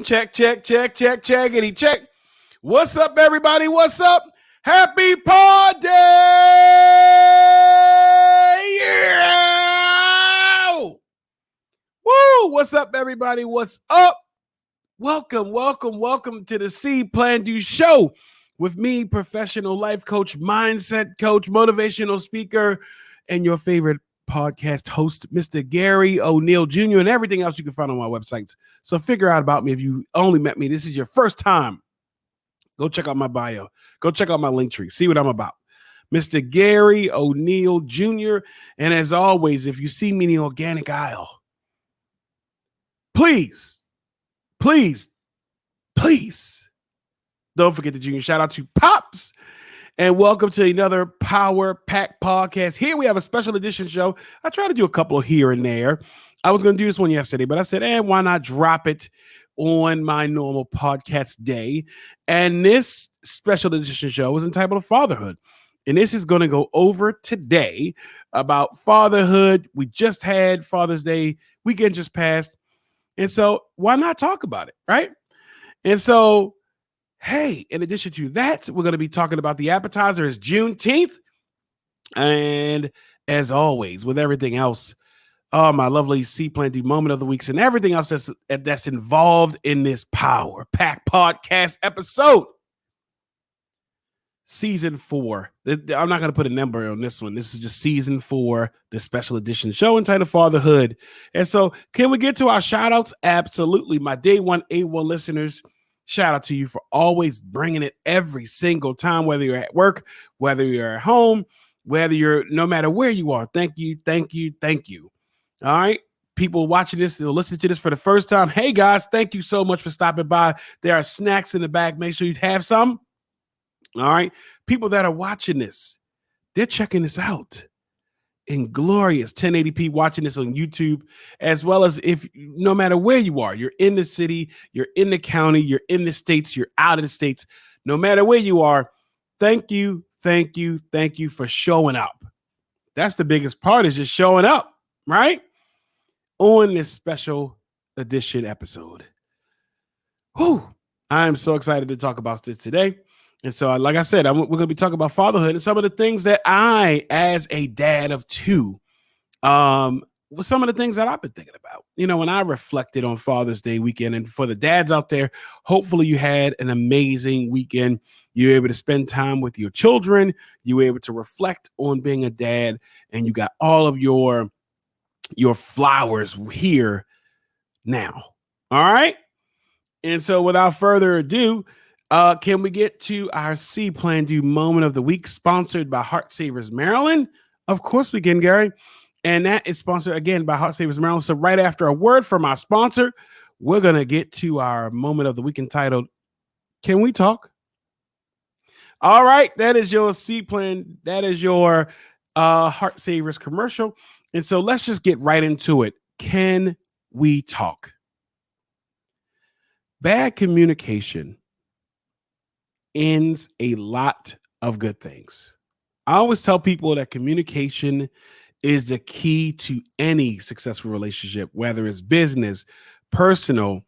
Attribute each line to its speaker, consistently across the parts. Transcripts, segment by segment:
Speaker 1: Check, check, check, check, checkity, check. What's up, everybody? What's up? Happy Pod Day! Yeah! Woo! What's up, everybody? What's up? Welcome to the See.Plan.Do show with me, professional life coach, mindset coach, motivational speaker, and your favorite podcast host, Mr. Garry O'Neal Jr., and everything else you can find on my websites. So figure out about me. If you only met me, this is your first time, go check out my bio. Go check out my link tree. See what I'm about. Mr. Garry O'Neal Jr. And as always, if you see me in the organic aisle, please don't forget the junior. Shout out to Pops. And welcome to another Power Pack podcast. Here we have a special edition show. I try to do a couple here and there. I was going to do this one yesterday, but I said, why not drop it on my normal podcast day? And this special edition show is entitled Fatherhood. And this is going to go over today about fatherhood. We just had Father's Day weekend just passed. And so why not talk about it, right? And so, hey, in addition to that, we're going to be talking about the Appetizer is Juneteenth. And as always, with everything else, my lovely See.Plan.Do moment of the weeks and everything else that's involved in this Power Pack podcast episode. Season 4. I'm not going to put a number on this one. This is just season 4, the special edition show entitled Fatherhood. And so can we get to our shout outs? Absolutely. My day one A1 listeners, shout out to you for always bringing it every single time, whether you're at work, whether you're at home, no matter where you are. Thank you. All right. People watching this, they'll listen to this for the first time. Hey guys, thank you so much for stopping by. There are snacks in the back. Make sure you have some. All right. People that are watching this, they're checking this out in glorious 1080p, watching this on YouTube, as well as if no matter where you are, you're in the city, you're in the county, you're in the states, you're out of the states, no matter where you are. Thank you for showing up. That's the biggest part, is just showing up, right? On this special edition episode. Whew. I am so excited to talk about this today. And so, like I said, we're going to be talking about fatherhood and some of the things that I, as a dad of two, was some of the things that I've been thinking about. You know, when I reflected on Father's Day weekend, and for the dads out there, hopefully you had an amazing weekend. You were able to spend time with your children. You were able to reflect on being a dad, and you got all of your flowers here now. All right. And so without further ado, can we get to our See.Plan.Do moment of the week, sponsored by Heart Savers Maryland? Of course we can, Gary. And that is sponsored again by Heart Savers Maryland. So right after a word from our sponsor, we're going to get to our moment of the week entitled, Can We Talk? All right. That is your See.Plan. That is your Heart Savers commercial. And so let's just get right into it. Can we talk? Bad communication ends a lot of good things. I always tell people that communication is the key to any successful relationship, whether it's business, personal,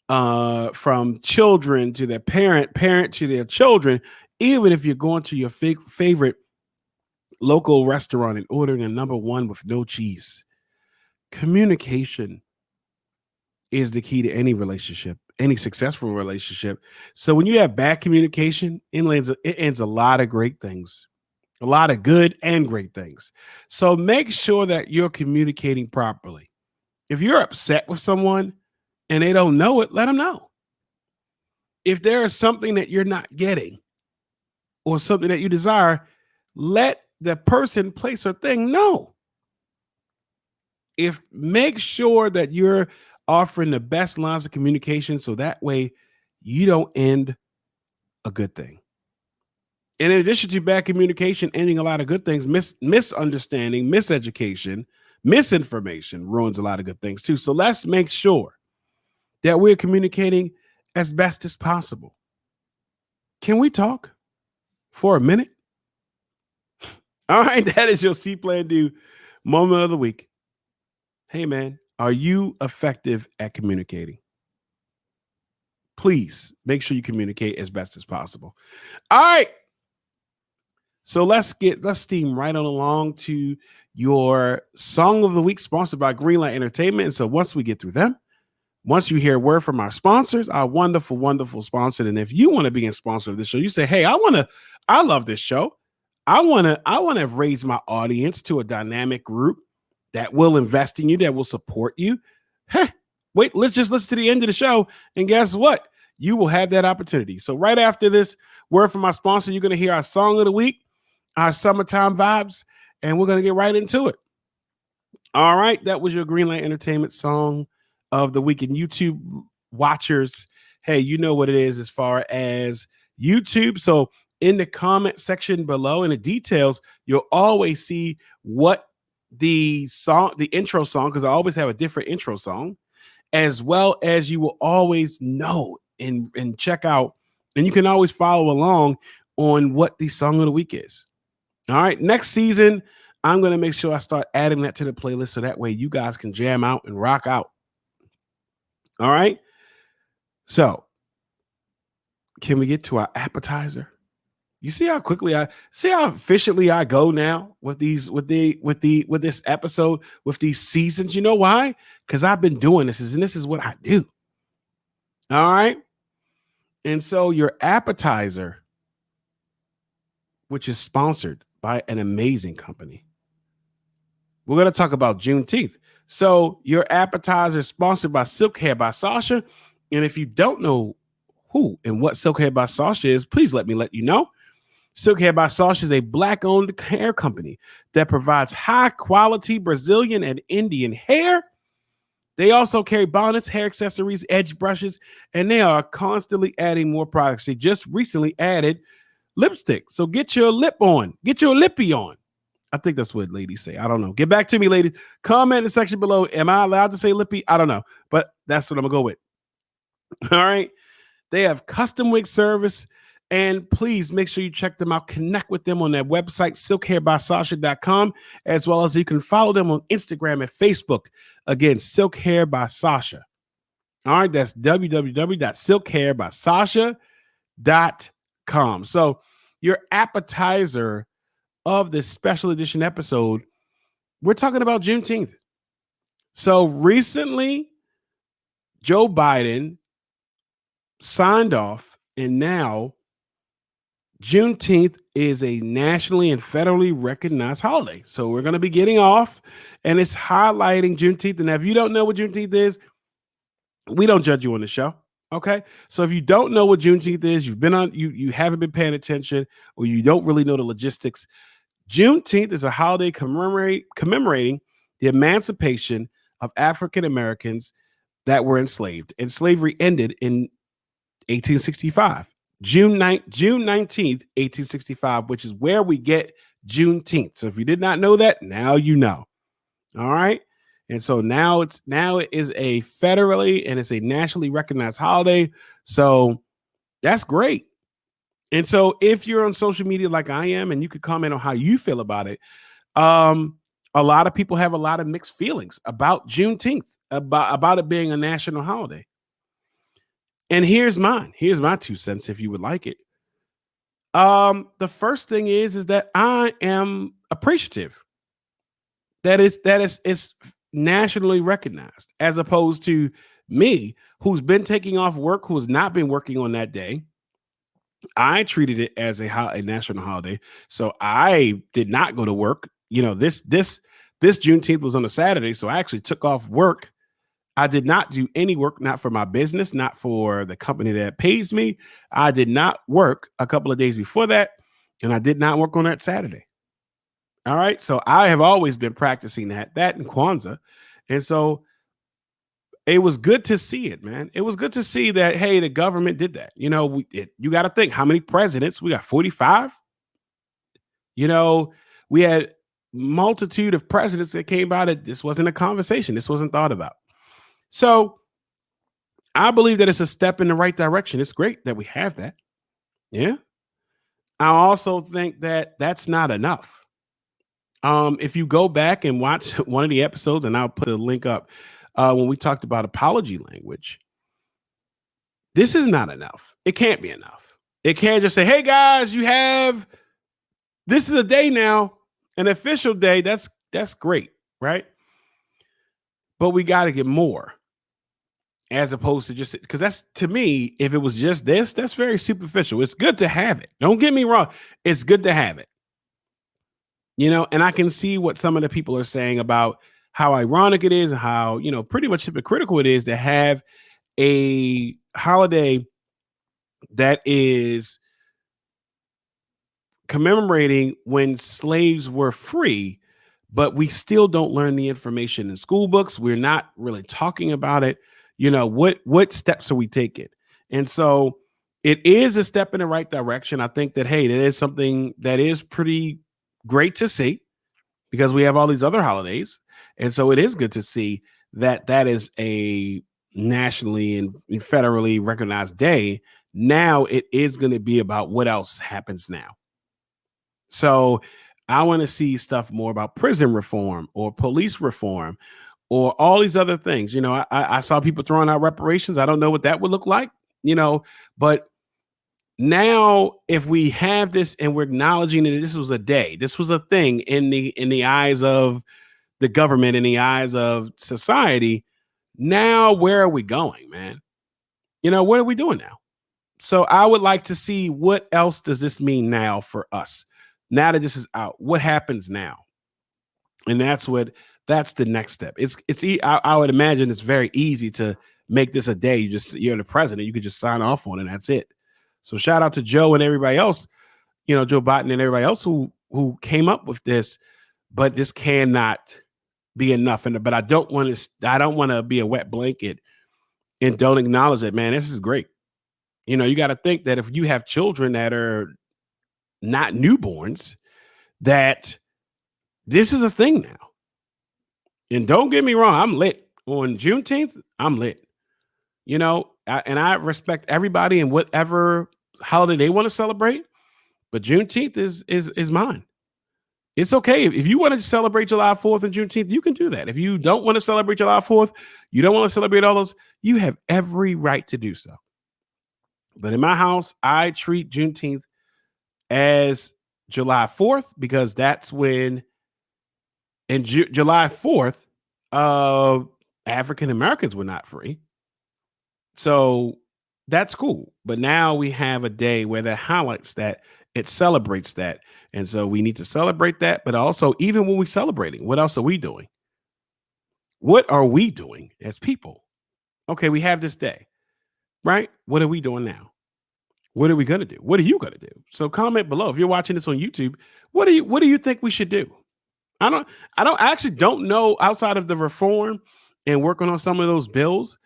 Speaker 1: from children to their parent to their children. Even if you're going to your favorite local restaurant and ordering a number one with no cheese, communication is the key to any relationship, any successful relationship. So when you have bad communication, it ends a lot of great things, a lot of good and great things. So make sure that you're communicating properly. If you're upset with someone and they don't know it, let them know. If there is something that you're not getting or something that you desire, let the person, place, or thing know. Make sure that you're offering the best lines of communication, so that way you don't end a good thing. And in addition to bad communication ending a lot of good things, misunderstanding, miseducation, misinformation ruins a lot of good things too. So let's make sure that we're communicating as best as possible. Can we talk for a minute? All right, that is your See.Plan.Do moment of the week. Hey man, are you effective at communicating? please make sure you communicate as best as possible. All right. So let's steam right on along to your song of the week, sponsored by Greenlight Entertainment. And so once we get through them, once you hear a word from our sponsors, our wonderful, wonderful sponsor, and if you want to be a sponsor of this show, you say, hey, I love this show. I want to raise my audience to a dynamic group that will invest in you, that will support you. Hey, wait, let's just listen to the end of the show. And guess what? You will have that opportunity. So right after this word from our sponsor, you're going to hear our song of the week, our summertime vibes, and we're going to get right into it. All right. That was your Greenlight Entertainment song of the week. And YouTube watchers, hey, you know what it is as far as YouTube. So in the comment section below, in the details, you'll always see what the intro song, because I always have a different intro song, as well as you will always know and check out, and you can always follow along on what the song of the week is. All right. Next season, I'm going to make sure I start adding that to the playlist so that way you guys can jam out and rock out. All right. So can we get to our appetizer? You see how efficiently I go now with this episode, with these seasons. You know why? Because I've been doing this, and this is what I do. All right. And so your appetizer, which is sponsored by an amazing company. We're going to talk about Juneteenth. So your appetizer is sponsored by Silk Hair by Sasha. And if you don't know who and what Silk Hair by Sasha is, please let you know. Silk Hair by Sasha is a Black-owned hair company that provides high-quality Brazilian and Indian hair. They also carry bonnets, hair accessories, edge brushes, and they are constantly adding more products. They just recently added lipstick. So get your lip on. Get your lippy on. I think that's what ladies say. I don't know. Get back to me, ladies. Comment in the section below. Am I allowed to say lippy? I don't know. But that's what I'm going to go with. All right. They have custom wig service. And please make sure you check them out. Connect with them on their website, silkhairbysasha.com, as well as you can follow them on Instagram and Facebook. Again, Silk Hair by Sasha. All right, that's www.silkhairbysasha.com. So your appetizer of this special edition episode, we're talking about Juneteenth. So recently, Joe Biden signed off, and now Juneteenth is a nationally and federally recognized holiday. So we're going to be getting off, and it's highlighting Juneteenth. And if you don't know what Juneteenth is, we don't judge you on the show. Okay. So if you don't know what Juneteenth is, you haven't been paying attention, or you don't really know the logistics. Juneteenth is a holiday commemorating the emancipation of African Americans that were enslaved, and slavery ended in 1865. June 19th, 1865, which is where we get Juneteenth. So if you did not know that, now you know. All right. And so now it is a federally and it's a nationally recognized holiday. So that's great. And so if you're on social media like I am, and you could comment on how you feel about it, a lot of people have a lot of mixed feelings about Juneteenth, about it being a national holiday. And here's mine. Here's my 2 cents if you would like it. The first thing is that I am appreciative that it's nationally recognized, as opposed to me, who's been taking off work, who has not been working on that day. I treated it as a national holiday, so I did not go to work. You know, this Juneteenth was on a Saturday, so I actually took off work. I did not do any work, not for my business, not for the company that pays me. I did not work a couple of days before that, and I did not work on that Saturday. All right, so I have always been practicing that in Kwanzaa, and so it was good to see it, man. It was good to see that, hey, the government did that. You know, you got to think, how many presidents? We got 45. You know, we had multitude of presidents that came out. This wasn't a conversation. This wasn't thought about. So I believe that it's a step in the right direction. It's great that we have that. Yeah. I also think that that's not enough. If you go back and watch one of the episodes, and I'll put a link up when we talked about apology language, This is not enough. It can't be enough. It can't just say, hey guys, this is a day now, an official day. That's great, right? But we got to get more, as opposed to just, because that's, to me, if it was just this, that's very superficial. It's good to have it. Don't get me wrong. It's good to have it. And I can see what some of the people are saying about how ironic it is and how, pretty much hypocritical it is to have a holiday that is commemorating when slaves were free, but we still don't learn the information in school books. We're not really talking about it. What steps are we taking? And so it is a step in the right direction. I think that, hey, that is something that is pretty great to see, because we have all these other holidays. And so it is good to see that that is a nationally and federally recognized day. Now it is going to be about what else happens now. So I want to see stuff more about prison reform or police reform or all these other things. I saw people throwing out reparations. I don't know what that would look like, but now if we have this and we're acknowledging that this was a day, this was a thing in the eyes of the government, in the eyes of society, now where are we going, man? What are we doing now? So I would like to see, what else does this mean now for us? Now that this is out, what happens now? And that's the next step. I would imagine it's very easy to make this a day. You're the president. You could just sign off on it, and that's it. So shout out to Joe and everybody else, Joe Biden and everybody else who came up with this. But this cannot be enough. But I don't want to be a wet blanket and don't acknowledge that, man, this is great. You got to think that if you have children that are not newborns, that this is a thing now. And don't get me wrong, I'm lit. On Juneteenth, I'm lit. And I respect everybody and whatever holiday they want to celebrate. But Juneteenth is mine. It's okay. If you want to celebrate July 4th and Juneteenth, you can do that. If you don't want to celebrate July 4th, you don't want to celebrate all those, you have every right to do so. But in my house, I treat Juneteenth as July 4th, because that's when, in July 4th, African Americans were not free. So that's cool. But now we have a day where that highlights that, it celebrates that. And so we need to celebrate that. But also, even when we're celebrating, what else are we doing? What are we doing as people? Okay, we have this day, right? What are we doing now? What are we going to do? What are you going to do? So comment below. If you're watching this on YouTube, what do you think we should do? I actually don't know, outside of the reform and working on some of those bills.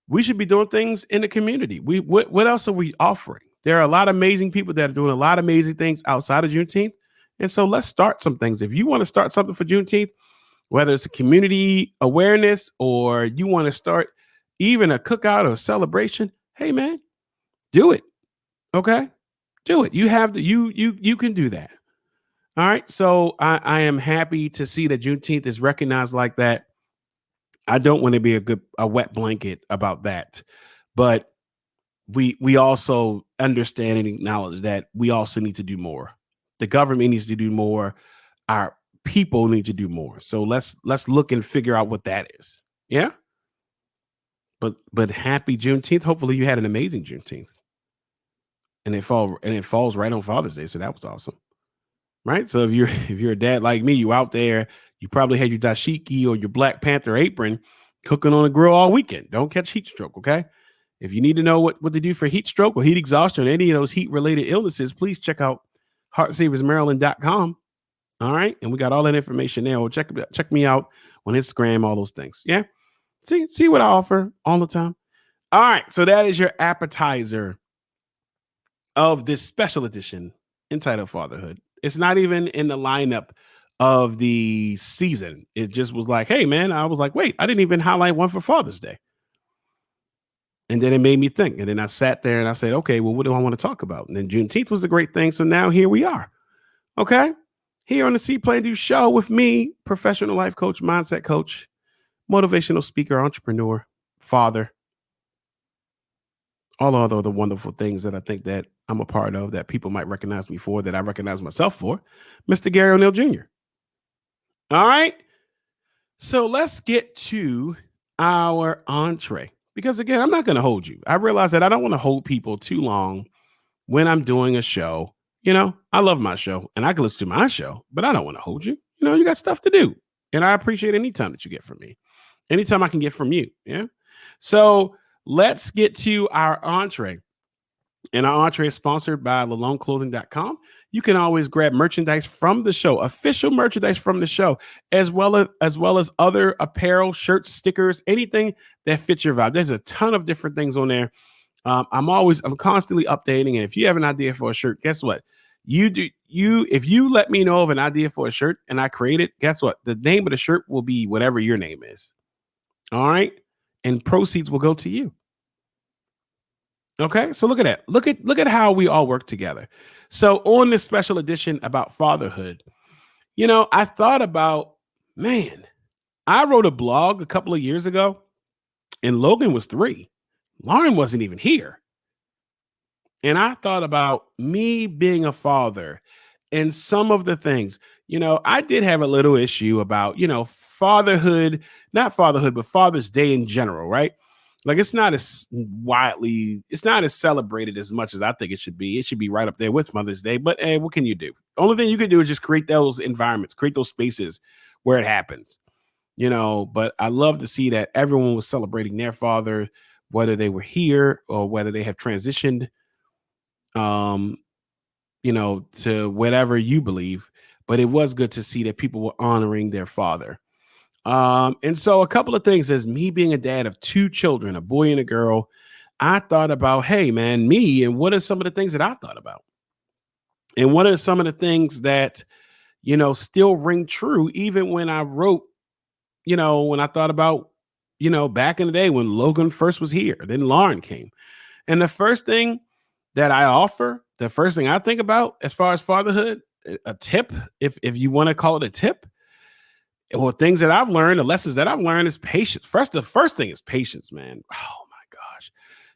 Speaker 1: We should be doing things in the community. What else are we offering? There are a lot of amazing people that are doing a lot of amazing things outside of Juneteenth. And so let's start some things. If you want to start something for Juneteenth, whether it's a community awareness or you want to start even a cookout or a celebration, hey man, do it. Okay, do it. You have you can do that. All right. So I am happy to see that Juneteenth is recognized like that. I don't want to be a wet blanket about that, but we also understand and acknowledge that we also need to do more. The government needs to do more. Our people need to do more. So let's look and figure out what that is. Yeah. But happy Juneteenth. Hopefully you had an amazing Juneteenth. And it falls right on Father's Day. So that was awesome. Right. So if you're a dad like me, you out there, you probably had your dashiki or your Black Panther apron cooking on a grill all weekend. Don't catch heat stroke. Okay. If you need to know what to do for heat stroke or heat exhaustion or any of those heat related illnesses, please check out heartsaversmaryland.com. All right. And we got all that information there. Or check me out on Instagram, all those things. Yeah. See what I offer all the time. All right. So that is your appetizer of this special edition entitled Fatherhood. It's not even in the lineup of the season. It just was like, hey, man, I was like, wait, I didn't even highlight one for Father's Day. And then it made me think. And then I sat there and I said, okay, well, what do I want to talk about? And then Juneteenth was a great thing. So now here we are. Okay. Here on the See.Plan.Do show with me, professional life coach, mindset coach, motivational speaker, entrepreneur, father, all other the wonderful things that I think that I'm a part of that people might recognize me for, that I recognize myself for, Mr. Garry O'Neal Jr. All right. So let's get to our entree. Because again, I'm not going to hold you. I realize that I don't want to hold people too long when I'm doing a show. I love my show and I can listen to my show, but I don't want to hold you. You got stuff to do. And I appreciate any time that you get from me, anytime I can get from you. Yeah. So let's get to our entree. And our entree is sponsored by laloneclothing.com. You can always grab merchandise from the show, official merchandise from the show, as well as other apparel, shirts, stickers, anything that fits your vibe. There's a ton of different things on there. I'm constantly updating. And if you have an idea for a shirt, guess what? If you let me know of an idea for a shirt and I create it, guess what? The name of the shirt will be whatever your name is. All right. And proceeds will go to you. Okay, so look at that. Look at how we all work together. So on this special edition about fatherhood, I thought about, man, I wrote a blog a couple of years ago, and Logan was 3. Lauren wasn't even here. And I thought about me being a father and some of the things. I did have a little issue about, fatherhood, not fatherhood, but Father's Day in general, right? Like it's not as celebrated as much as I think it should be. It should be right up there with Mother's Day. But hey, what can you do? Only thing you can do is just create those environments, create those spaces where it happens. But I love to see that everyone was celebrating their father, whether they were here or whether they have transitioned um, to whatever you believe. But it was good to see that people were honoring their father. And so a couple of things as me being a dad of 2 children, a boy and a girl, I thought about, hey man, me, and what are some of the things that I thought about? And what are some of the things that, still ring true, even when I wrote, when I thought about, back in the day when Logan first was here, then Lauren came. And the first thing that I offer, the first thing I think about as far as fatherhood, a tip, if you want to call it a tip, or things that I've learned, the lessons that I've learned is patience. The first thing is patience, man. Oh my gosh.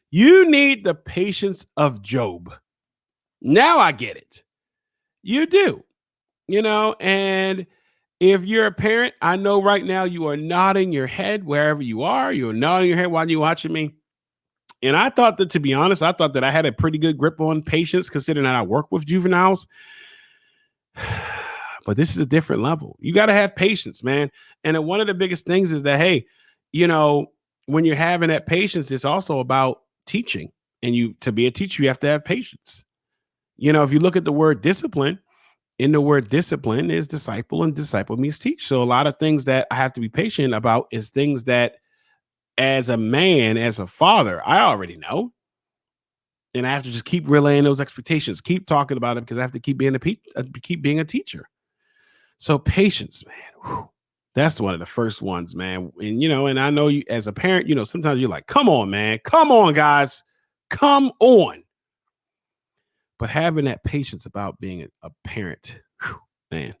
Speaker 1: You need the patience of Job. Now I get it. You do, and if you're a parent, I know right now you are nodding your head wherever you are. You're nodding your head while you're watching me. And I thought that, to be honest, I thought that I had a pretty good grip on patience, considering that I work with juveniles. But this is a different level. You got to have patience, man. And one of the biggest things is that, hey, when you're having that patience, it's also about teaching. And to be a teacher, you have to have patience. If you look at the word discipline, in the word discipline is disciple, and disciple means teach. So a lot of things that I have to be patient about is things that as a man, as a father, I already know. And I have to just keep relaying those expectations, keep talking about it, because I have to keep being a teacher. So patience, man. Whew. That's one of the first ones, man. And I know you as a parent, sometimes you're like, come on, man. Come on, guys. Come on. But having that patience about being a parent, whew, man.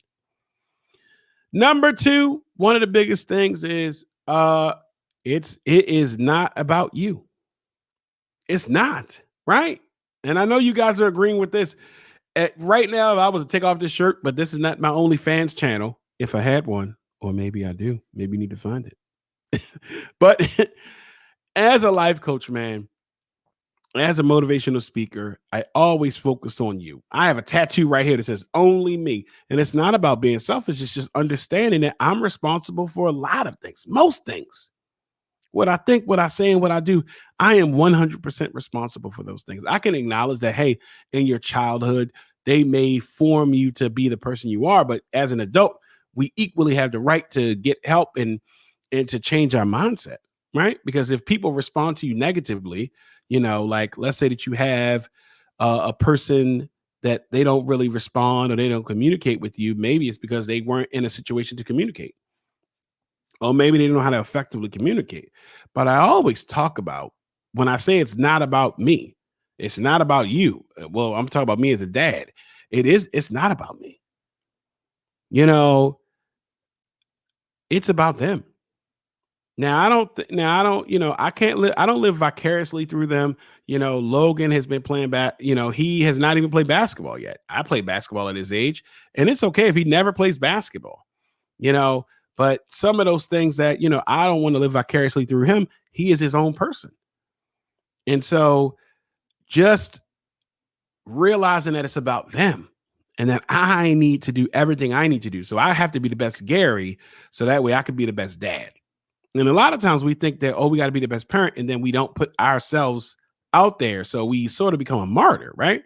Speaker 1: Number 2, one of the biggest things is it is not about you. It's not, right? And I know you guys are agreeing with this. Right now, if I was to take off this shirt, but this is not my OnlyFans channel. If I had one, or maybe I do, maybe you need to find it. But as a life coach, man, as a motivational speaker, I always focus on you. I have a tattoo right here that says only me. And it's not about being selfish. It's just understanding that I'm responsible for a lot of things, most things. What I think, what I say, and what I do, I am 100% responsible for those things. I can acknowledge that, hey, in your childhood, they may form you to be the person you are, but as an adult, we equally have the right to get help and to change our mindset, right? Because if people respond to you negatively, like let's say that you have a person that they don't really respond or they don't communicate with you, maybe it's because they weren't in a situation to communicate. Or maybe they don't know how to effectively communicate. But I always talk about, when I say it's not about me, it's not about you. Well, I'm talking about me as a dad. It's not about me. It's about them. Now I don't, I can't live. I don't live vicariously through them. Logan has been playing back. He has not even played basketball yet. I played basketball at his age, and it's okay if he never plays basketball. You know, but some of those things that I don't want to live vicariously through him. He is his own person, and so just realizing that it's about them and that I need to do everything I need to do. So I have to be the best Gary, so that way I can be the best dad. And a lot of times we think that, oh, we got to be the best parent, and then we don't put ourselves out there. So we sort of become a martyr, right?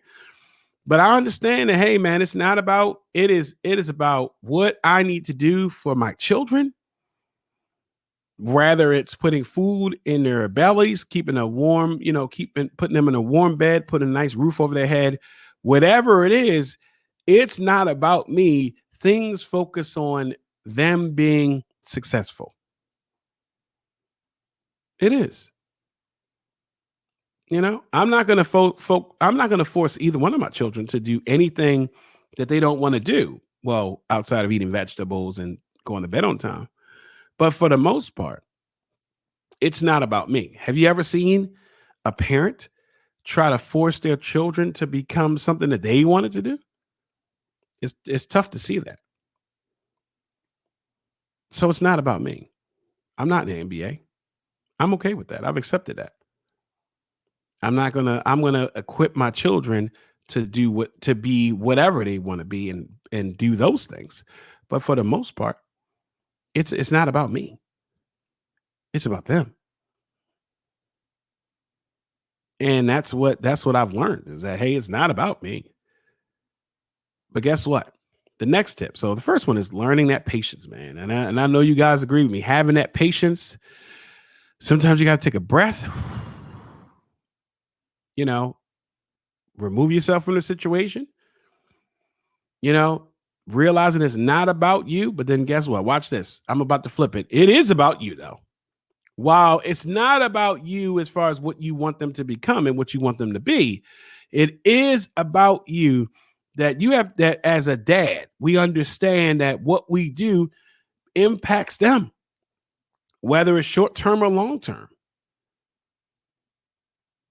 Speaker 1: But I understand that, hey, man, it's not about it is about what I need to do for my children. Rather, it's putting food in their bellies, keeping a warm, putting them in a warm bed, putting a nice roof over their head, whatever it is. It's not about me. Things focus on them being successful. It is. I'm not going to I'm not going to force either one of my children to do anything that they don't want to do. Well, outside of eating vegetables and going to bed on time. But for the most part, it's not about me. Have you ever seen a parent try to force their children to become something that they wanted to do? It's tough to see that. So it's not about me. I'm not in the NBA. I'm okay with that. I've accepted that. I'm gonna equip my children to be whatever they want to be and do those things. But for the most part, it's not about me. It's about them. And that's what I've learned is that, hey, it's not about me. But guess what? The next tip. So the first one is learning that patience, man. And I know you guys agree with me. Having that patience, sometimes you got to take a breath, you know, remove yourself from the situation, you know, realizing it's not about you. But then guess what? Watch this. I'm about to flip it. It is about you, though. While it's not about you as far as what you want them to become and what you want them to be, it is about you that you have that as a dad. We understand that what we do impacts them, whether it's short term or long term.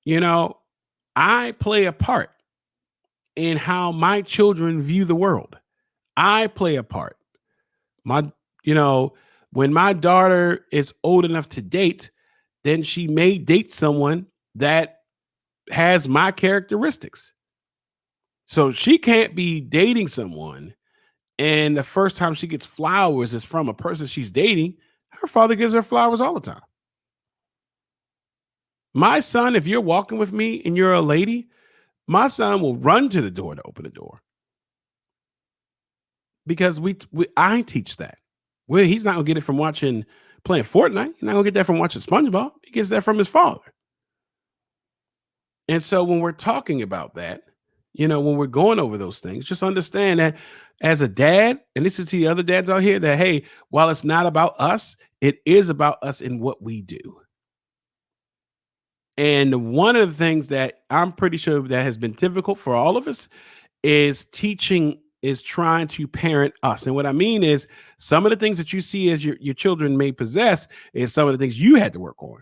Speaker 1: You know, I play a part in how my children view the world. I play a part. My, you know, when my daughter is old enough to date, then she may date someone that has my characteristics. So she can't be dating someone and the first time she gets flowers is from a person she's dating. Her father gives her flowers all the time. My son, if you're walking with me and you're a lady, my son will run to the door to open the door because I teach that. He's not gonna get it from watching playing Fortnite. He's not gonna get that from watching SpongeBob. He gets that from his father. And so when we're talking about that, when we're going over those things, just understand that as a dad, and this is to the other dads out here, that hey, while it's not about us, it is about us in what we do. And one of the things that I'm pretty sure that has been difficult for all of us is trying to parent us. And what I mean is some of the things that you see as your children may possess is some of the things you had to work on.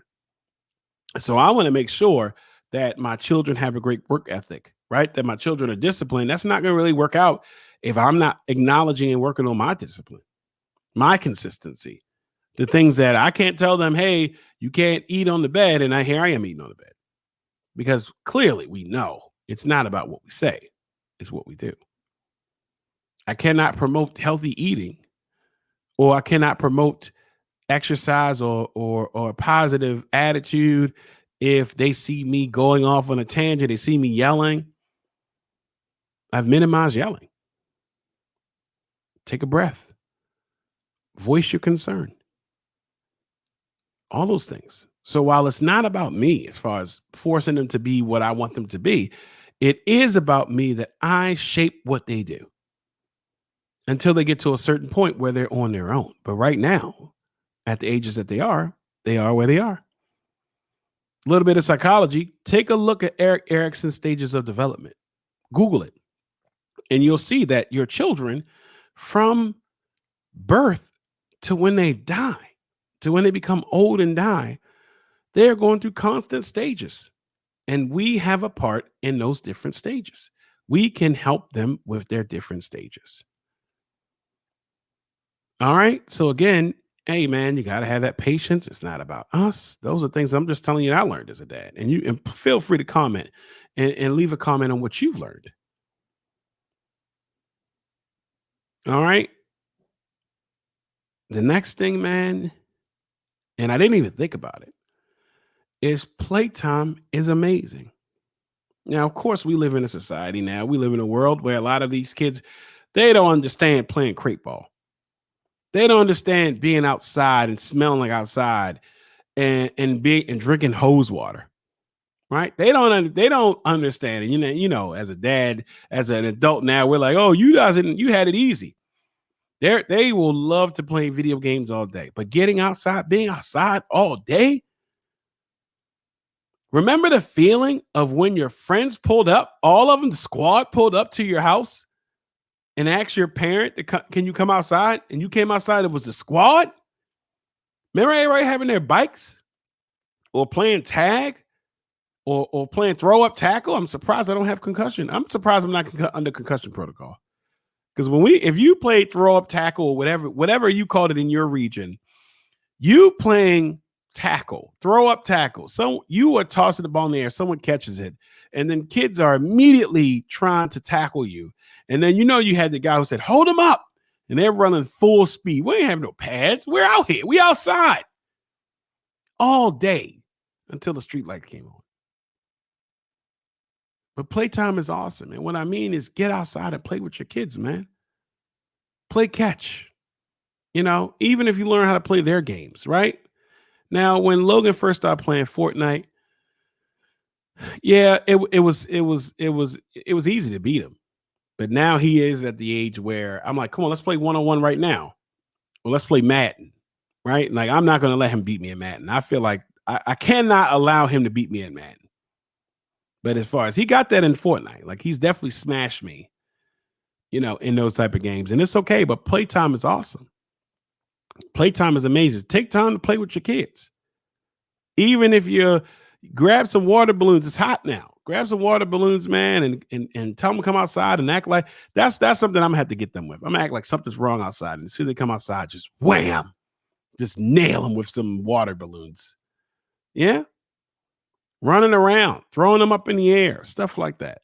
Speaker 1: So I want to make sure that my children have a great work ethic, right? That my children are disciplined. That's not going to really work out if I'm not acknowledging and working on my discipline, my consistency, the things that I can't tell them, hey, you can't eat on the bed. And here I am eating on the bed because clearly we know it's not about what we say, it's what we do. I cannot promote healthy eating or I cannot promote exercise or a positive attitude if they see me going off on a tangent, they see me yelling. I've minimized yelling. Take a breath. Voice your concern. All those things. So while it's not about me as far as forcing them to be what I want them to be, it is about me that I shape what they do until they get to a certain point where they're on their own. But right now, at the ages that they are where they are. A little bit of psychology. Take a look at Erik Erikson's stages of development. Google it. And you'll see that your children from birth to when they die, to when they become old and die, they're going through constant stages. And we have a part in those different stages. We can help them with their different stages. All right. So again, hey man, you got to have that patience. It's not about us. Those are things I'm just telling you that I learned as a dad. And feel free to comment and leave a comment on what you've learned. All right. The next thing, man, and I didn't even think about it, is playtime is amazing. Now, of course, we live in a society now. We live in a world where a lot of these kids, they don't understand playing crate ball. They don't understand being outside and smelling like outside and drinking hose water. Right? They don't understand it. As a dad, as an adult now, we're like, oh, you had it easy. They will love to play video games all day, but getting outside, being outside all day. Remember the feeling of when your friends pulled up, all of them, the squad pulled up to your house and asked your parent, can you come outside? And you came outside, it was the squad. Remember everybody having their bikes or playing tag or playing throw up tackle? I'm surprised I don't have concussion. I'm surprised I'm not under concussion protocol. Because if you played throw up tackle or whatever you called it in your region, you playing tackle, throw up tackle. So you are tossing the ball in the air, someone catches it, and then kids are immediately trying to tackle you. And then you had the guy who said, hold them up. And they're running full speed. We ain't have no pads. We're out here. We outside all day until the street light came on. But playtime is awesome. And what I mean is get outside and play with your kids, man. Play catch. Even if you learn how to play their games, right? Now, when Logan first started playing Fortnite, yeah, it was easy to beat him. But now he is at the age where I'm like, come on, let's play one-on-one right now. Well, let's play Madden, right? Like, I'm not going to let him beat me in Madden. I feel like I cannot allow him to beat me in Madden. But as far as he got that in Fortnite, like he's definitely smashed me, in those type of games. And it's okay, but playtime is awesome. Playtime is amazing. Take time to play with your kids. Even if you grab some water balloons, it's hot now. Grab some water balloons, man, and tell them to come outside and act like that's something I'm gonna have to get them with. I'm gonna act like something's wrong outside. And as soon as they come outside, just wham, just nail them with some water balloons. Yeah. Running around, throwing them up in the air, stuff like that.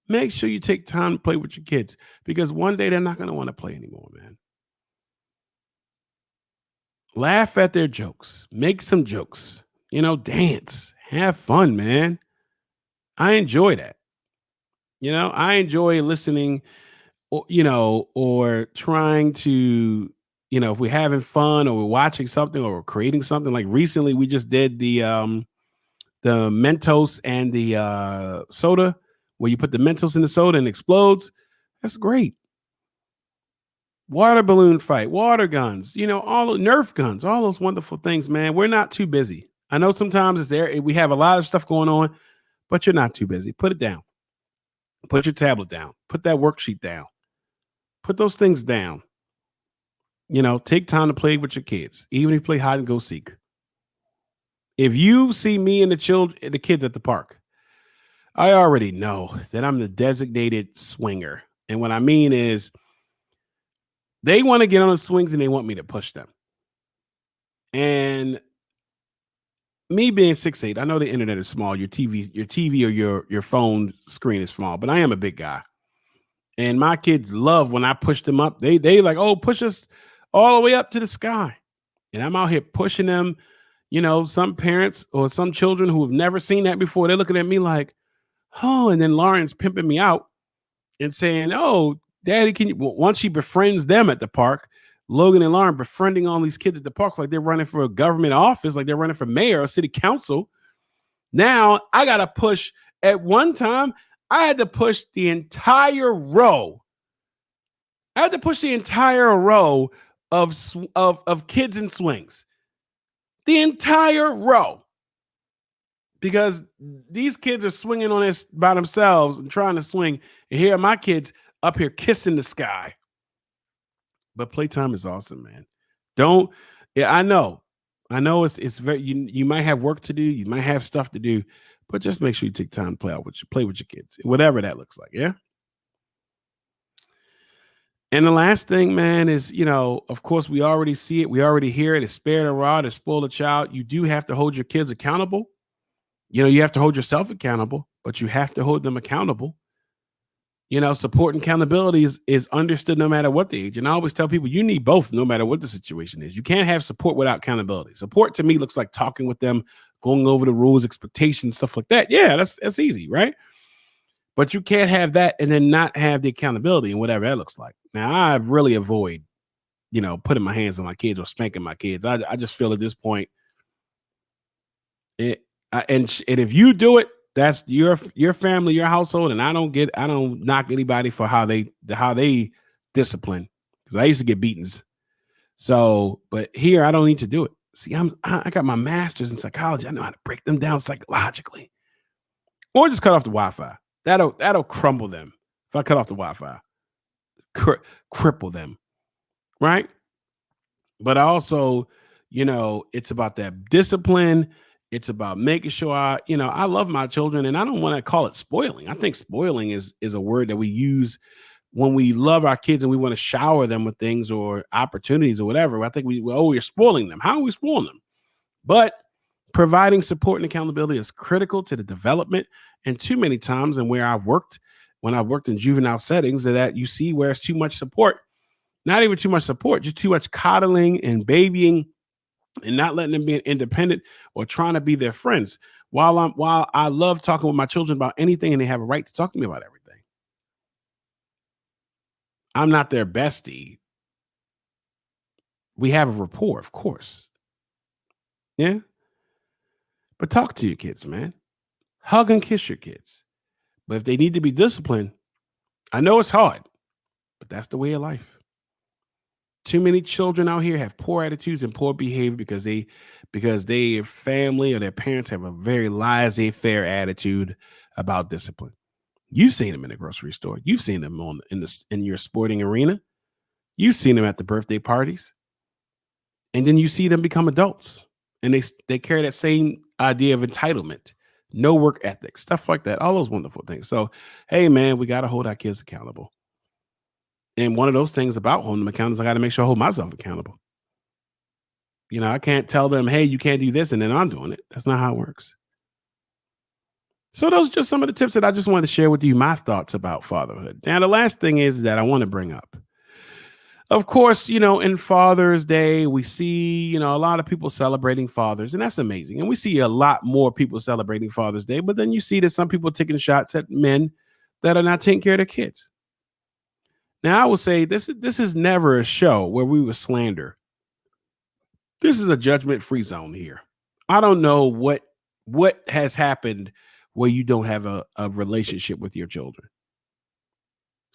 Speaker 1: Make sure you take time to play with your kids because one day they're not going to want to play anymore, man. Laugh at their jokes, make some jokes, dance, have fun, man. I enjoy that. I enjoy listening or trying to, if we're having fun or we're watching something or we're creating something. Like recently we just did the Mentos and the soda, where you put the Mentos in the soda and explodes. That's great. Water balloon fight, water guns, all the Nerf guns, all those wonderful things, man. We're not too busy. I know sometimes we have a lot of stuff going on, but you're not too busy. Put it down. Put your tablet down. Put that worksheet down. Put those things down. Take time to play with your kids, even if you play hide and go seek. If you see me and the kids at the park, I already know that I'm the designated swinger. And what I mean is they want to get on the swings and they want me to push them. And me being 6'8", I know the internet is small. Your TV or your phone screen is small, but I am a big guy. And my kids love when I push them up. They like, oh, push us all the way up to the sky. And I'm out here pushing them. Some parents or some children who have never seen that before, they're looking at me like, oh, and then Lauren's pimping me out and saying, oh, Daddy, can you? Once she befriends them at the park, Logan and Lauren befriending all these kids at the park like they're running for a government office, like they're running for mayor or city council. Now I got to push. At one time, I had to push the entire row. I had to push the entire row of kids in swings. The entire row. Because these kids are swinging on this by themselves and trying to swing. And here are my kids up here kissing the sky. But playtime is awesome, man. Don't Yeah, I know. I know it's very you might have work to do, you might have stuff to do, but just make sure you take time to play with your kids, whatever that looks like. Yeah. And the last thing, man, is, of course, we already see it, we already hear it. It's spare the rod, it's spoil the child. You do have to hold your kids accountable. You have to hold yourself accountable, but you have to hold them accountable. Support and accountability is understood no matter what the age. And I always tell people you need both no matter what the situation is. You can't have support without accountability. Support to me looks like talking with them, going over the rules, expectations, stuff like that. Yeah, that's easy, right? But you can't have that and then not have the accountability and whatever that looks like. Now, I really avoid, putting my hands on my kids or spanking my kids. I just feel at this point, it, and if you do it, that's your family, your household, and I don't knock anybody for how they discipline, because I used to get beatings. So, but here I don't need to do it. See, I got my master's in psychology. I know how to break them down psychologically, or just cut off the Wi-Fi. That'll crumble them. If I cut off the Wi-Fi, cripple them, right? But I also, it's about that discipline. It's about making sure I love my children, and I don't want to call it spoiling. I think spoiling is a word that we use when we love our kids and we want to shower them with things or opportunities or whatever. I think we're spoiling them. How are we spoiling them? But providing support and accountability is critical to the development. And too many times, and when I've worked in juvenile settings, that you see where it's too much support. Not even too much support, just too much coddling and babying and not letting them be independent or trying to be their friends. While I love talking with my children about anything and they have a right to talk to me about everything, I'm not their bestie. We have a rapport, of course. Yeah. But talk to your kids, man. Hug and kiss your kids. But if they need to be disciplined, I know it's hard, but that's the way of life. Too many children out here have poor attitudes and poor behavior because their family or their parents have a very laissez-faire attitude about discipline. You've seen them in the grocery store. You've seen them in your sporting arena. You've seen them at the birthday parties, and then you see them become adults, and they carry that same idea of entitlement, no work ethic, stuff like that. All those wonderful things. So, hey, man, we got to hold our kids accountable. And one of those things about holding them accountable is I got to make sure I hold myself accountable. I can't tell them, hey, you can't do this, and then I'm doing it. That's not how it works. So those are just some of the tips that I just wanted to share with you, my thoughts about fatherhood. Now, the last thing is that I want to bring up. Of course, in Father's Day, we see, a lot of people celebrating fathers, and that's amazing. And we see a lot more people celebrating Father's Day, but then you see that some people taking shots at men that are not taking care of their kids. Now, I would say this is never a show where we would slander. This is a judgment-free zone here. I don't know what has happened where you don't have a relationship with your children.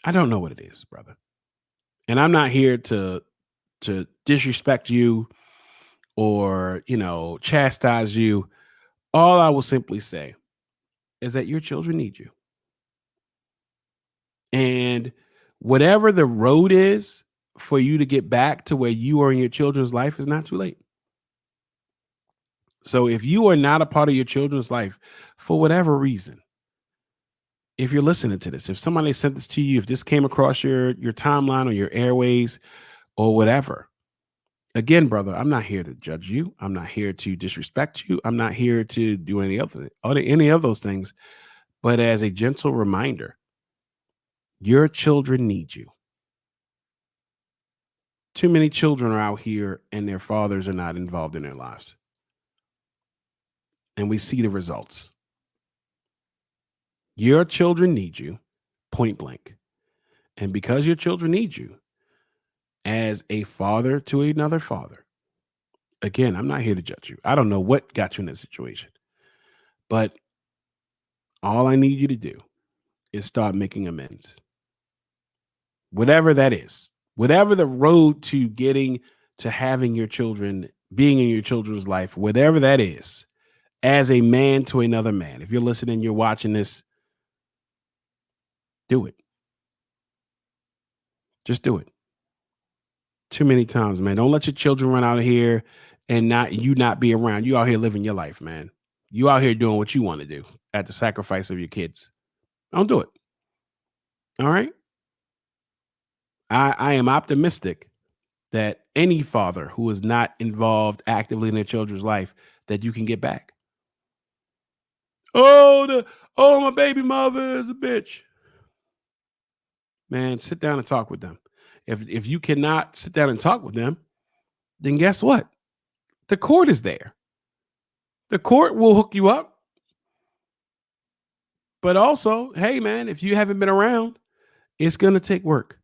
Speaker 1: I don't know what it is, brother. And I'm not here to disrespect you or, chastise you. All I will simply say is that your children need you. And whatever the road is for you to get back to where you are in your children's life is not too late. So if you are not a part of your children's life for whatever reason, if you're listening to this, if somebody sent this to you, if this came across your timeline or your airways or whatever, again, brother, I'm not here to judge you. I'm not here to disrespect you. I'm not here to do any of those things. But as a gentle reminder, your children need you. Too many children are out here and their fathers are not involved in their lives. And we see the results. Your children need you, point blank. And because your children need you, as a father to another father, again, I'm not here to judge you. I don't know what got you in this situation, but all I need you to do is start making amends. Whatever that is, whatever the road to getting to having your children, being in your children's life, whatever that is, as a man to another man. If you're listening, you're watching this, do it. Just do it. Too many times, man. Don't let your children run out of here and not be around. You out here living your life, man. You out here doing what you want to do at the sacrifice of your kids. Don't do it. All right. I am optimistic that any father who is not involved actively in their children's life, that you can get back. My baby mother is a bitch. Man, sit down and talk with them. If you cannot sit down and talk with them, then guess what? The court is there. The court will hook you up. But also, hey man, if you haven't been around, it's gonna take work.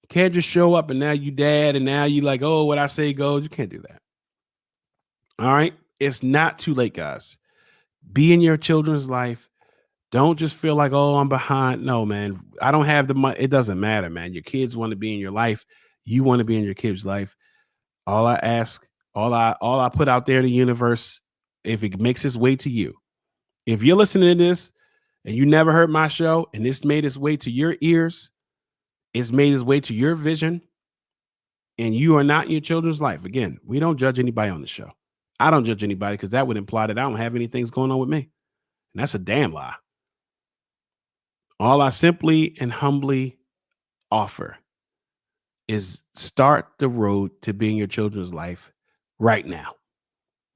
Speaker 1: You can't just show up and now you dad and now you like, oh, what I say goes. You can't do that. All right. It's not too late, guys. Be in your children's life. Don't just feel like, oh, I'm behind. No, man. I don't have the money. It doesn't matter, man. Your kids want to be in your life. You want to be in your kids' life. All I ask, all I put out there in the universe, if it makes its way to you, if you're listening to this and you never heard my show and this made its way to your ears, it's made its way to your vision, and you are not in your children's life. Again, we don't judge anybody on the show. I don't judge anybody because that would imply that I don't have anything going on with me. And that's a damn lie. All I simply and humbly offer is start the road to being your children's life right now,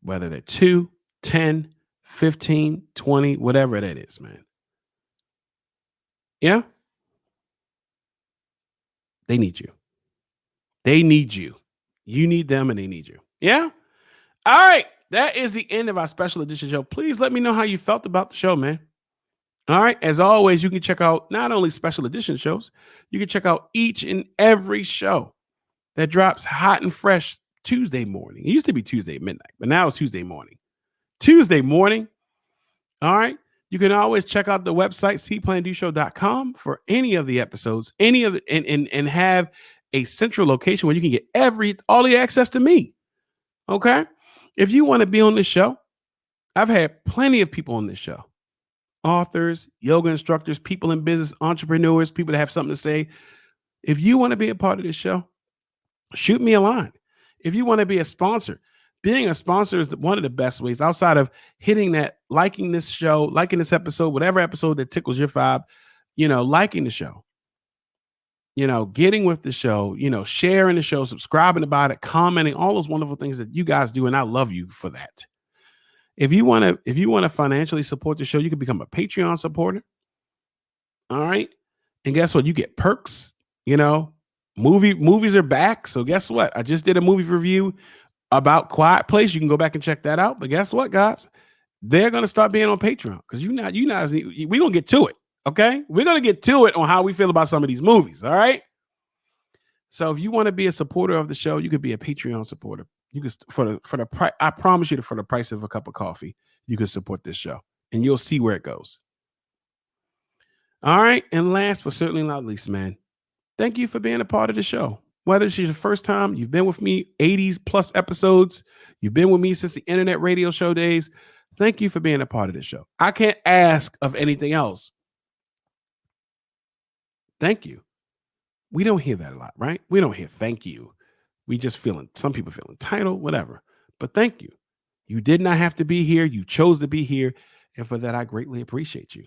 Speaker 1: whether they're 2, 10, 15, 20, whatever that is, man. Yeah. They need you. They need you. You need them and they need you. Yeah. All right. That is the end of our special edition show. Please let me know how you felt about the show, man. All right. As always, you can check out not only special edition shows, you can check out each and every show that drops hot and fresh Tuesday morning. It used to be Tuesday at midnight, but now it's Tuesday morning. Tuesday morning. All right. You can always check out the website, See.Plan.Do for any of the episodes, any of the, and have a central location where you can get all the access to me. Okay. If you want to be on this show, I've had plenty of people on this show. Authors, yoga instructors, people in business, entrepreneurs, people that have something to say. If you want to be a part of this show, shoot me a line. If you want to be a sponsor, being a sponsor is one of the best ways outside of hitting that, liking this show, liking this episode, whatever episode that tickles your vibe, liking the show, getting with the show, sharing the show, subscribing about it, commenting, all those wonderful things that you guys do. And I love you for that. If you want to financially support the show, you can become a Patreon supporter. All right. And guess what? You get perks, movies are back. So guess what? I just did a movie review about Quiet Place. You can go back and check that out. But guess what, guys? They're going to start being on Patreon because we're going to get to it. Okay. We're going to get to it on how we feel about some of these movies. All right. So if you want to be a supporter of the show, you could be a Patreon supporter. You can for the price. I promise you that for the price of a cup of coffee, you can support this show and you'll see where it goes. All right. And last but certainly not least, man, thank you for being a part of the show. Whether it's your first time, you've been with me 80 plus episodes, you've been with me since the internet radio show days. Thank you for being a part of this show. I can't ask of anything else. Thank you. We don't hear that a lot, right? We don't hear thank you. We just some people feel entitled, whatever. But thank you. You did not have to be here. You chose to be here. And for that, I greatly appreciate you.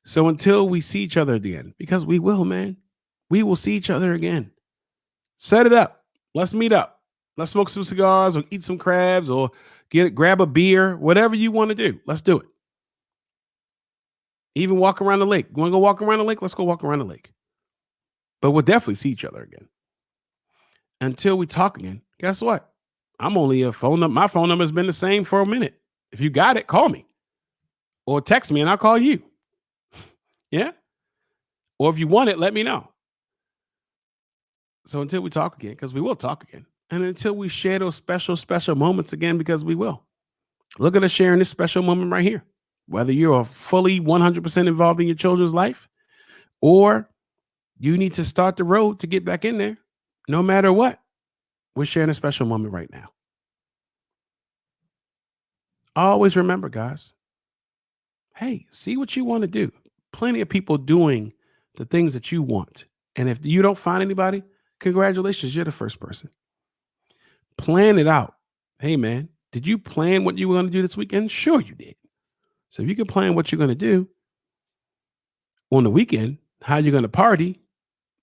Speaker 1: So until we see each other again, because we will, man, we will see each other again. Set it up. Let's meet up. Let's smoke some cigars or eat some crabs or grab a beer, whatever you want to do. Let's do it. Even walk around the lake. You want to go walk around the lake? Let's go walk around the lake. But we'll definitely see each other again. Until we talk again, guess what? I'm only a phone number. My phone number has been the same for a minute. If you got it, call me or text me and I'll call you. Yeah. Or if you want it, let me know. So until we talk again, because we will talk again. And until we share those special, special moments again, because we will. Look at us sharing this special moment right here. Whether you're fully 100% involved in your children's life or you need to start the road to get back in there. No matter what, we're sharing a special moment right now. Always remember, guys, hey, see what you want to do. Plenty of people doing the things that you want. And if you don't find anybody, Congratulations, you're the first person. Plan it out. Hey, man, did you plan what you were going to do this weekend? Sure, you did. So if you can plan what you're going to do on the weekend, how you're going to party,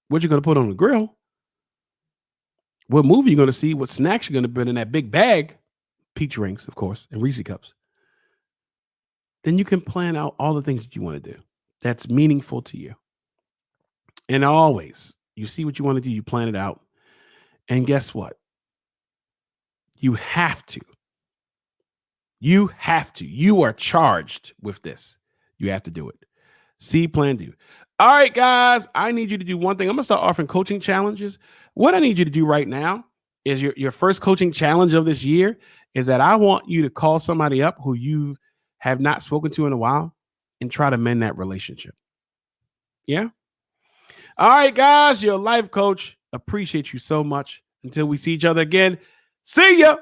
Speaker 1: what you're going to put on the grill, what movie you're going to see, what snacks you're going to put in that big bag, peach rings, of course, and Reese cups, then you can plan out all the things that you want to do that's meaningful to you. And always, you see what you want to do, you plan it out. And guess what? You have to. You have to. You are charged with this. You have to do it. See.Plan.Do. All right, guys, I need you to do one thing. I'm going to start offering coaching challenges. What I need you to do right now is your first coaching challenge of this year is that I want you to call somebody up who you have not spoken to in a while and try to mend that relationship. Yeah? All right, guys, your life coach. Appreciate you so much. Until we see each other again, see ya.